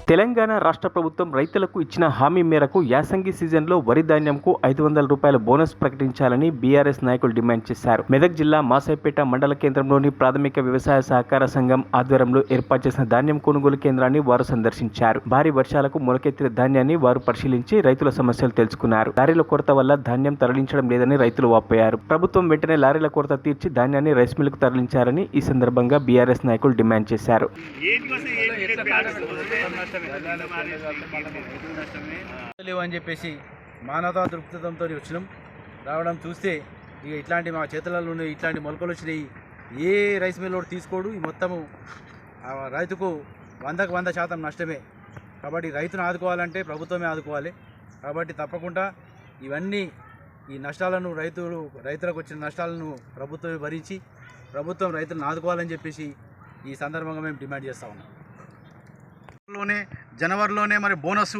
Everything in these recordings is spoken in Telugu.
తెలంగాణ రాష్ట్ర ప్రభుత్వం రైతులకు ఇచ్చిన హామీ మేరకు యాసంగి సీజన్లో వరి ధాన్యంకు 500 రూపాయల బోనస్ ప్రకటించాలని బీఆర్ఎస్ నాయకులు డిమాండ్ చేశారు. మెదక్ జిల్లా మాసాయిపేట మండల కేంద్రంలోని ప్రాథమిక వ్యవసాయ సహకార సంఘం ఆధ్వర్యంలో ఏర్పాటు చేసిన ధాన్యం కొనుగోలు కేంద్రాన్ని వారు సందర్శించారు. భారీ వర్షాలకు మొలకెత్తిన ధాన్యాన్ని వారు పరిశీలించి రైతుల సమస్యలు తెలుసుకున్నారు. లారీల కొరత వల్ల ధాన్యం తరలించడం లేదని రైతులు వాపోయారు. ప్రభుత్వం వెంటనే లారీల కొరత తీర్చి ధాన్యాన్ని రైస్ మిల్లుకు తరలించారని ఈ సందర్భంగా బీఆర్ఎస్ నాయకులు డిమాండ్ చేశారు. అని చెప్పేసి మానవతా దృక్పథంతో వచ్చినాం. రావడం చూస్తే ఇక ఇట్లాంటి మా చేతులలో ఉన్న ఇట్లాంటి మొలకలు వచ్చినాయి. ఏ రైస్ మిల్ తీసుకోడు. ఈ మొత్తము రైతుకు 100% నష్టమే. కాబట్టి రైతును ఆదుకోవాలంటే ప్రభుత్వమే ఆదుకోవాలి. కాబట్టి తప్పకుండా ఇవన్నీ ఈ నష్టాలను రైతులకు వచ్చిన నష్టాలను ప్రభుత్వమే భరించి ప్రభుత్వం రైతులను ఆదుకోవాలని చెప్పేసి ఈ సందర్భంగా మేము డిమాండ్ చేస్తూ ఉన్నాం. జనవరిలోనే మరి బోనస్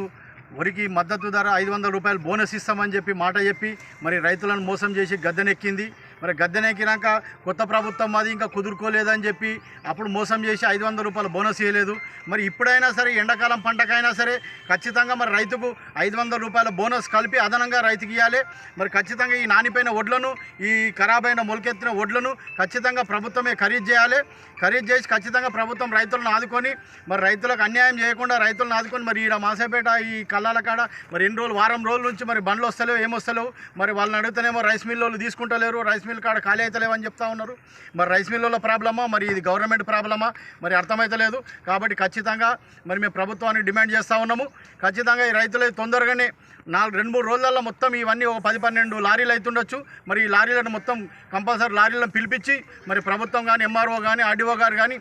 వరికి మద్దతు ధర 500 రూపాయలు బోనస్ ఇస్తామని చెప్పి మాట చెప్పి మరి రైతులను మోసం చేసి గద్దెనెక్కింది. మరి గద్దెనెక్కినాక కొత్త ప్రభుత్వం అది ఇంకా కుదురుకోలేదని చెప్పి అప్పుడు మోసం చేసి 500 రూపాయలు బోనస్ ఇవ్వలేదు. మరి ఇప్పుడైనా సరే ఎండాకాలం పంటకైనా సరే ఖచ్చితంగా మరి రైతుకు 500 రూపాయల బోనస్ కలిపి అదనంగా రైతుకి ఇవ్వాలి. మరి ఖచ్చితంగా ఈ నానిపోయిన వడ్లను ఈ ఖరాబైన మొలకెత్తిన వడ్లను ఖచ్చితంగా ప్రభుత్వమే ఖరీదు చేయాలి. ఖరీదు చేసి ఖచ్చితంగా ప్రభుత్వం రైతులను ఆదుకొని మరి రైతులకు అన్యాయం చేయకుండా రైతులను ఆదుకొని మరి ఈడ మాసాయిపేట ఈ కల్లాల కాడ మరి ఎన్ని రోజులు వారం రోజుల నుంచి మరి బండ్లు వస్తలేవు ఏమొస్తలేవు. మరి వాళ్ళని అడుగుతానేమో రైస్ మిల్ వాళ్ళు తీసుకుంటలేరు. రైస్ మిల్ కాడ ఖాళీ అవుతలేవని చెప్తా ఉన్నారు. మరి రైస్ మిల్లుల ప్రాబ్లమా మరి ఇది గవర్నమెంట్ ప్రాబ్లమా మరి అర్థమవుతలేదు. కాబట్టి ఖచ్చితంగా మరి మేము ప్రభుత్వానికి డిమాండ్ చేస్తూ ఉన్నాము. ఖచ్చితంగా ఈ రైతులు తొందరగానే 2-3 రోజులలో మొత్తం ఇవన్నీ ఒక 10-12 లారీలు అవుతుండొచ్చు. మరి ఈ లారీలను మొత్తం కంపల్సరీ లారీలను పిలిపించి మరి ప్రభుత్వం కానీ ఎంఆర్ఓ కానీ ఆర్డీఓ గారు కానీ